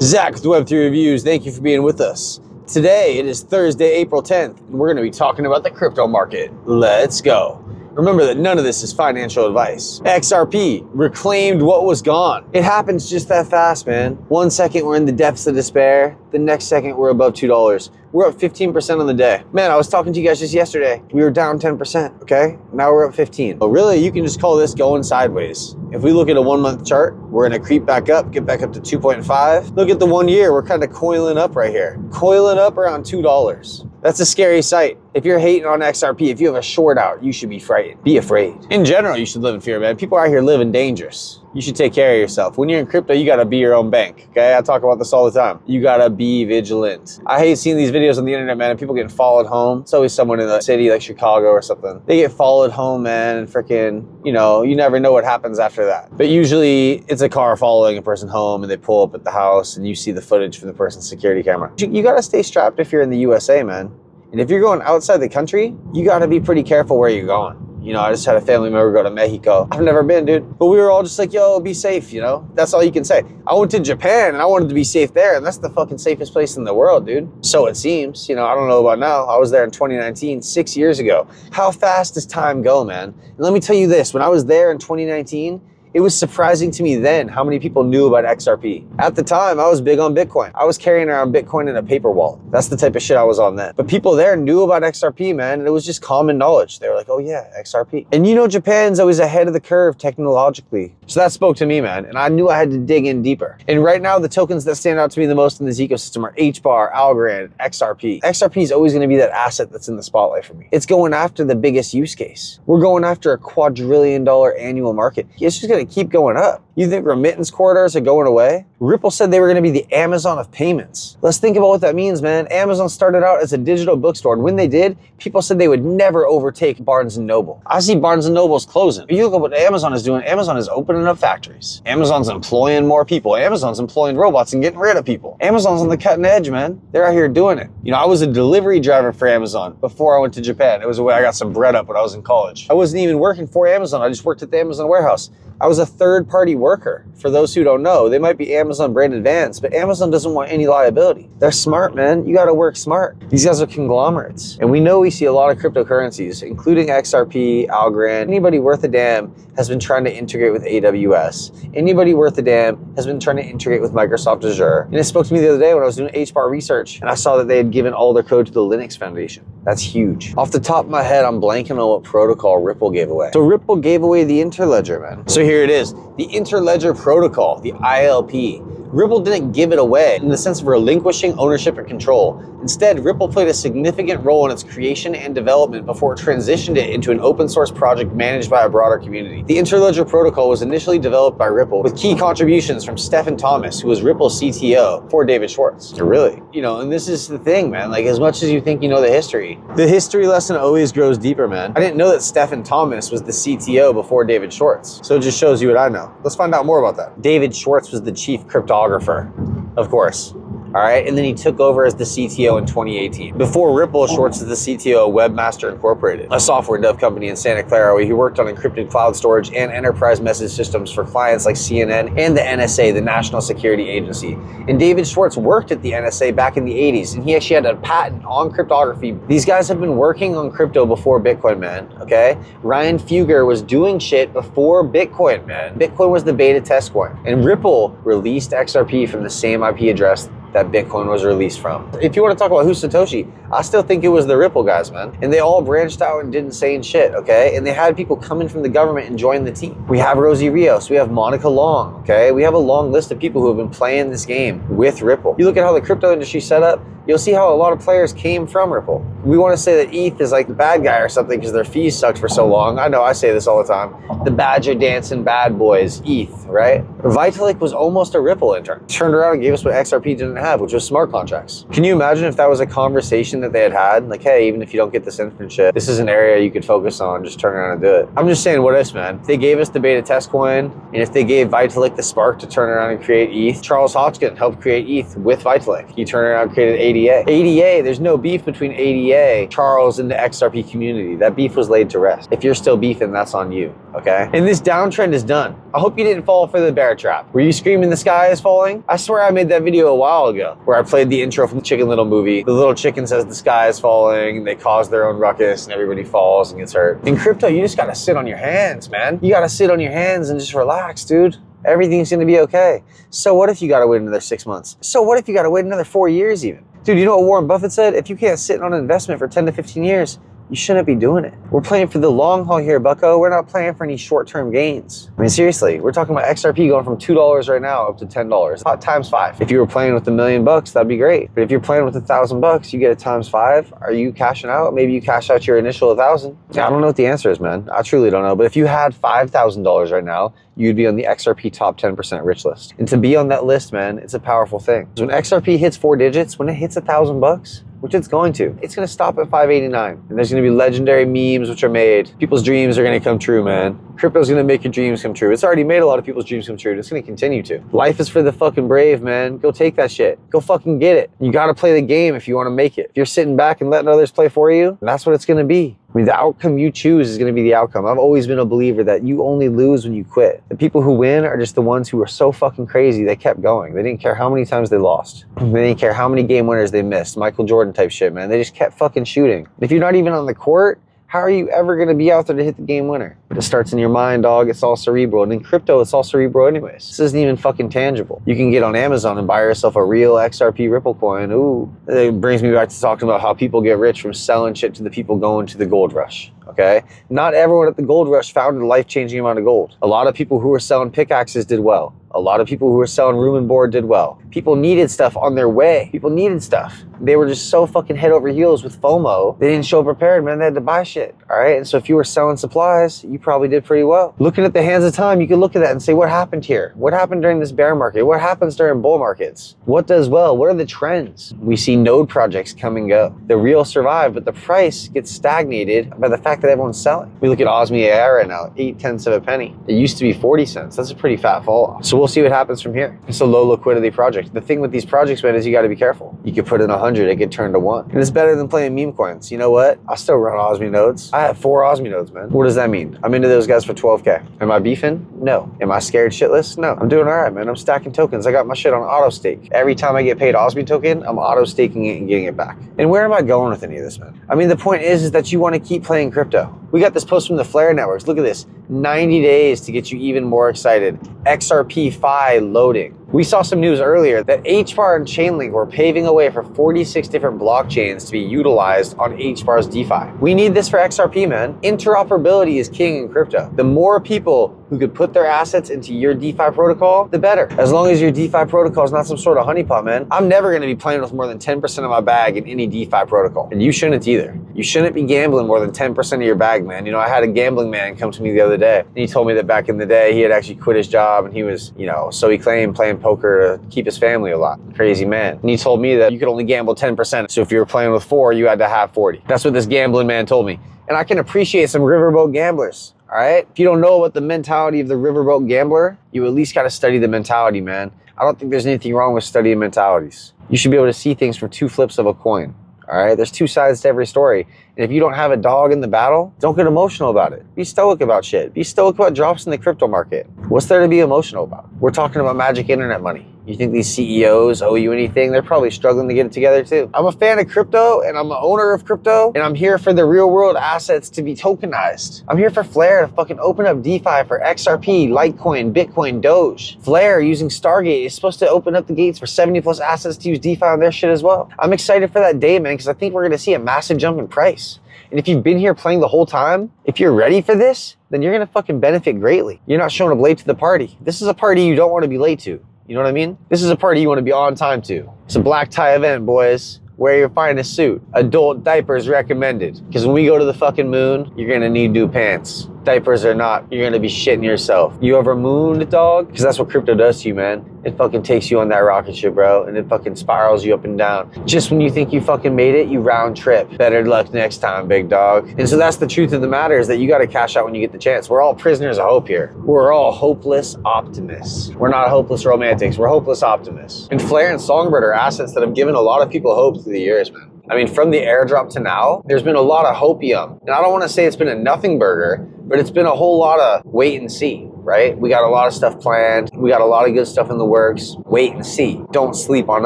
Zach with Web3 Reviews. Thank you for being with us. Today, it is Thursday, April 10th, and we're going to be talking about the crypto market. Let's go. Remember that none of this is financial advice. XRP reclaimed what was gone. It happens just that fast, man. 1 second we're in the depths of despair. The next second we're above $2. We're up 15% on the day. Man, I was talking to you guys just yesterday. We were down 10%, okay? Now we're up 15. But really, you can just call this going sideways. If we look at a 1 month chart, we're gonna creep back up, get back up to 2.5. Look at the 1 year, we're kind of coiling up right here. Coiling up around $2. That's a scary sight. If you're hating on XRP, if you have a short out, you should be frightened. Be afraid. In general, you should live in fear, man. People out here living dangerous. You should take care of yourself. When you're in crypto, you gotta be your own bank, okay? I talk about this all the time. You gotta be vigilant. I hate seeing these videos on the internet, man, and people getting followed home. It's always someone in a city like Chicago or something. They get followed home, man, and freaking, you know, you never know what happens after that. But usually it's a car following a person home and they pull up at the house and you see the footage from the person's security camera. You gotta stay strapped if you're in the USA, man. And if you're going outside the country, you gotta be pretty careful where you're going. You know, I just had a family member go to Mexico. I've never been, dude. But we were all just like, yo, be safe, you know? That's all you can say. I went to Japan and I wanted to be safe there, and that's the fucking safest place in the world, dude. So it seems. You know, I don't know about now. I was there in 2019, 6 years ago. How fast does time go, man? And let me tell you this, when I was there in 2019, it was surprising to me then how many people knew about XRP. At the time, I was big on Bitcoin. I was carrying around Bitcoin in a paper wallet. That's the type of shit I was on then. But people there knew about XRP, man, and it was just common knowledge. They were like, oh yeah, XRP. And you know, Japan's always ahead of the curve technologically. So that spoke to me, man, and I knew I had to dig in deeper. And right now, the tokens that stand out to me the most in this ecosystem are HBar, Algorand, XRP. XRP is always gonna be that asset that's in the spotlight for me. It's going after the biggest use case. We're going after a quadrillion-dollar annual market. It's just gonna keep going up. You think remittance corridors are going away? Ripple said they were gonna be the Amazon of payments. Let's think about what that means, man. Amazon started out as a digital bookstore, and when they did, people said they would never overtake Barnes & Noble. I see Barnes & Noble's closing. You look at what Amazon is doing, Amazon is opening up factories. Amazon's employing more people. Amazon's employing robots and getting rid of people. Amazon's on the cutting edge, man. They're out here doing it. You know, I was a delivery driver for Amazon before I went to Japan. It was a way I got some bread up when I was in college. I wasn't even working for Amazon. I just worked at the Amazon warehouse. I was a third-party worker. For those who don't know, they might be Amazon branded vans, but Amazon doesn't want any liability. They're smart, man. You gotta work smart. These guys are conglomerates. And we know we see a lot of cryptocurrencies, including XRP, Algorand. Anybody worth a damn has been trying to integrate with AWS. Anybody worth a damn has been trying to integrate with Microsoft Azure. And it spoke to me the other day when I was doing HBar research, and I saw that they had given all their code to the Linux Foundation. That's huge. Off the top of my head, I'm blanking on what protocol Ripple gave away. So Ripple gave away the Interledger, man. So here it is, the Interledger protocol, the ILP. Ripple didn't give it away in the sense of relinquishing ownership and control. Instead, Ripple played a significant role in its creation and development before it transitioned it into an open source project managed by a broader community. The Interledger protocol was initially developed by Ripple with key contributions from Stephen Thomas, who was Ripple's CTO, for David Schwartz. Really? You know, and this is the thing, man. Like, as much as you think you know the history lesson always grows deeper, man. I didn't know that Stephen Thomas was the CTO before David Schwartz. So it just shows you what I know. Let's find out more about that. David Schwartz was the chief cryptographer, of course. All right, and then he took over as the CTO in 2018. Before Ripple, Schwartz is the CTO of Webmaster Incorporated, a software dev company in Santa Clara where he worked on encrypted cloud storage and enterprise message systems for clients like CNN and the NSA, the National Security Agency. And David Schwartz worked at the NSA back in the 80s, and he actually had a patent on cryptography. These guys have been working on crypto before Bitcoin, man, okay? Ryan Fugger was doing shit before Bitcoin, man. Bitcoin was the beta test coin, and Ripple released XRP from the same IP address that Bitcoin was released from. If you want to talk about who's Satoshi, I still think it was the Ripple guys, man. And they all branched out and did insane shit, okay? And they had people come in from the government and join the team. We have Rosie Rios, we have Monica Long, okay? We have a long list of people who have been playing this game with Ripple. You look at how the crypto industry set up, you'll see how a lot of players came from Ripple. We want to say that ETH is like the bad guy or something because their fees sucked for so long. I know, I say this all the time. The Badger dancing bad boys, ETH, right? Vitalik was almost a Ripple intern. Turned around and gave us what XRP didn't didn't have, which was smart contracts. Can you imagine if that was a conversation that they had? Like, hey, even if you don't get this internship, this is an area you could focus on, just turn around and do it. I'm just saying, what ifs, man. If they gave us the beta test coin, and if they gave Vitalik the spark to turn around and create ETH, Charles Hoskin helped create ETH with Vitalik. He turned around and created ADA. ADA, there's no beef between ADA, Charles, and the XRP community. That beef was laid to rest. If you're still beefing, that's on you, okay? And this downtrend is done. I hope you didn't fall for the bear trap. Were you screaming the sky is falling? I swear I made that video a while ago where I played the intro from the Chicken Little movie. The little chicken says the sky is falling, they cause their own ruckus, and everybody falls and gets hurt. In crypto, you just gotta sit on your hands, man. You gotta sit on your hands and just relax, dude. Everything's gonna be okay. So what if you gotta wait another 6 months? So what if you gotta wait another 4 years even? Dude, you know what Warren Buffett said? If you can't sit on an investment for 10 to 15 years, you shouldn't be doing it. We're playing for the long haul here, bucko. We're not playing for any short-term gains. I mean, seriously, we're talking about XRP going from $2 right now up to $10, times 5. If you were playing with $1 million, that'd be great. But if you're playing with $1,000, you get it times 5. Are you cashing out? Maybe you cash out your initial 1,000. I don't know what the answer is, man. I truly don't know. But if you had $5,000 right now, you'd be on the XRP top 10% rich list. And to be on that list, man, it's a powerful thing. So when XRP hits 4 digits, when it hits $1,000, which it's going to stop at 589. And there's gonna be legendary memes which are made. People's dreams are gonna come true, man. Crypto's gonna make your dreams come true. It's already made a lot of people's dreams come true. It's gonna continue to. Life is for the fucking brave, man. Go take that shit. Go fucking get it. You gotta play the game if you wanna make it. If you're sitting back and letting others play for you, that's what it's gonna be. I mean, the outcome you choose is gonna be the outcome. I've always been a believer that you only lose when you quit. The people who win are just the ones who are so fucking crazy, they kept going. They didn't care how many times they lost. They didn't care how many game winners they missed. Michael Jordan type shit, man. They just kept fucking shooting. If you're not even on the court, how are you ever going to be out there to hit the game winner? But it starts in your mind, dog. It's all cerebral. And in crypto, it's all cerebral anyways. This isn't even fucking tangible. You can get on Amazon and buy yourself a real XRP Ripple coin. Ooh. It brings me back to talking about how people get rich from selling shit to the people going to the gold rush. Okay? Not everyone at the gold rush found a life-changing amount of gold. A lot of people who were selling pickaxes did well. A lot of people who were selling room and board did well. People needed stuff on their way. People needed stuff. They were just so fucking head over heels with FOMO. They didn't show prepared, man. They had to buy shit. All right? And so if you were selling supplies, you probably did pretty well. Looking at the hands of time, you can look at that and say, what happened here? What happened during this bear market? What happens during bull markets? What does well? What are the trends? We see node projects come and go. The real survive, but the price gets stagnated by the fact that everyone's selling. We look at Osmi AI right now, 8/10 of a penny. It used to be 40 cents. That's a pretty fat fall off. So we'll see what happens from here. It's a low liquidity project. The thing with these projects, man, is you got to be careful. You could put in 100, it could turn to 1. And it's better than playing meme coins. You know what? I still run Osmi nodes. I have 4 Osmi nodes, man. What does that mean? I'm into those guys for 12K. Am I beefing? No. Am I scared shitless? No. I'm doing all right, man. I'm stacking tokens. I got my shit on auto stake. Every time I get paid Osmi token, I'm auto staking it and getting it back. And where am I going with any of this, man? I mean, the point is that you want to keep playing crypto. We got this post from the FLR networks. Look at this. 90 days to get you even more excited. XRPFi loading. We saw some news earlier that HBar and Chainlink were paving a way for 46 different blockchains to be utilized on HBar's DeFi. We need this for XRP, man. Interoperability is king in crypto. The more people who could put their assets into your DeFi protocol, the better. As long as your DeFi protocol is not some sort of honeypot, man. I'm never going to be playing with more than 10% of my bag in any DeFi protocol. And you shouldn't either. You shouldn't be gambling more than 10% of your bag, man. You know, I had a gambling man come to me the other day, and he told me that back in the day, he had actually quit his job, and he was, you know, so he claimed playing poker to keep his family alive. Crazy man. And he told me that you could only gamble 10%. So if you were playing with 4, you had to have 40. That's what this gambling man told me. And I can appreciate some riverboat gamblers. All right. If you don't know about the mentality of the riverboat gambler, you at least got to study the mentality, man. I don't think there's anything wrong with studying mentalities. You should be able to see things from 2 flips of a coin. All right. There's 2 sides to every story. And if you don't have a dog in the battle, don't get emotional about it. Be stoic about shit. Be stoic about drops in the crypto market. What's there to be emotional about? We're talking about magic internet money. You think these CEOs owe you anything? They're probably struggling to get it together too. I'm a fan of crypto and I'm an owner of crypto and I'm here for the real world assets to be tokenized. I'm here for FLR to fucking open up DeFi for XRP, Litecoin, Bitcoin, Doge. FLR using Stargate is supposed to open up the gates for 70 plus assets to use DeFi on their shit as well. I'm excited for that day, man, because I think we're gonna see a massive jump in price. And if you've been here playing the whole time, if you're ready for this, then you're gonna fucking benefit greatly. You're not showing up late to the party. This is a party you don't wanna be late to. You know what I mean? This is a party you want to be on time to. It's a black tie event, boys. Wear your finest suit. Adult diapers recommended. Because when we go to the fucking moon, you're going to need new pants. Diapers or not, you're gonna be shitting yourself. You ever mooned, dog? Because that's what crypto does to you, man. It fucking takes you on that rocket ship, bro, and it fucking spirals you up and down. Just when you think you fucking made it, you round trip. Better luck next time, big dog. And so that's the truth of the matter, is that you gotta cash out when you get the chance. We're all prisoners of hope here. We're all hopeless optimists. We're not hopeless romantics, we're hopeless optimists. And FLR and Songbird are assets that have given a lot of people hope through the years, man. I mean, from the airdrop to now, there's been a lot of hopium. And I don't want to say it's been a nothing burger, but it's been a whole lot of wait and see, right? We got a lot of stuff planned. We got a lot of good stuff in the works. Wait and see. Don't sleep on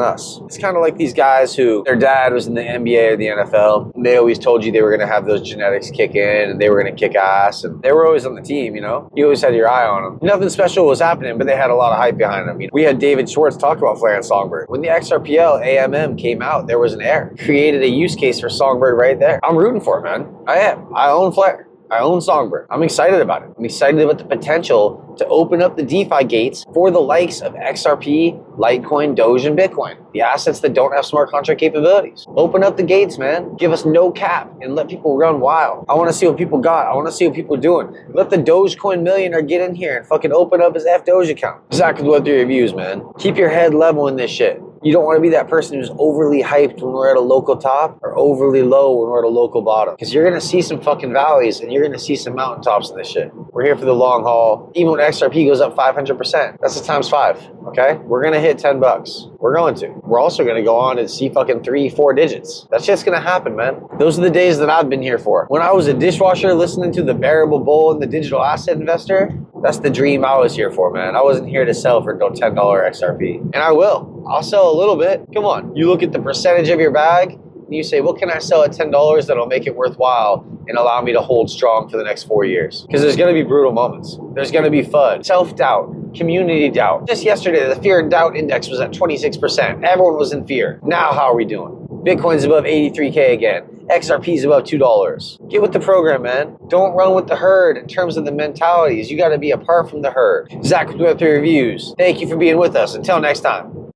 us. It's kind of like these guys who their dad was in the NBA or the NFL. And they always told you they were going to have those genetics kick in and they were going to kick ass. And they were always on the team, you know? You always had your eye on them. Nothing special was happening, but they had a lot of hype behind them. You know? We had David Schwartz talk about FLR and Songbird. When the XRPL AMM came out, there was an error. Created a use case for Songbird right there. I'm rooting for it, man. I am. I own FLR. I own Songbird. I'm excited about it. I'm excited about the potential to open up the DeFi gates for the likes of XRP, Litecoin, Doge, and Bitcoin. The assets that don't have smart contract capabilities. Open up the gates, man. Give us no cap and let people run wild. I want to see what people got. I want to see what people are doing. Let the Dogecoin millionaire get in here and fucking open up his Doge account. Exactly what the reviews, man. Keep your head level in this shit. You don't want to be that person who's overly hyped when we're at a local top or overly low when we're at a local bottom. Because you're going to see some fucking valleys and you're going to see some mountaintops in this shit. We're here for the long haul. Even when XRP goes up 500%, that's a times 5, okay? We're going to hit 10 bucks. We're going to. We're also going to go on and see fucking 3, 4 digits. That shit's going to happen, man. Those are the days that I've been here for. When I was a dishwasher listening to the variable bull and the digital asset investor, that's the dream I was here for, man. I wasn't here to sell for $10 XRP. And I will. I'll sell a little bit. Come on. You look at the percentage of your bag and you say, what can I sell at $10 that'll make it worthwhile and allow me to hold strong for the next 4 years? Because there's going to be brutal moments. There's going to be FUD, self-doubt, community doubt. Just yesterday, the fear and doubt index was at 26%. Everyone was in fear. Now, how are we doing? Bitcoin's above 83K again. XRP's above $2. Get with the program, man. Don't run with the herd in terms of the mentalities. You got to be apart from the herd. Zach with Web3 Reviews. Thank you for being with us. Until next time.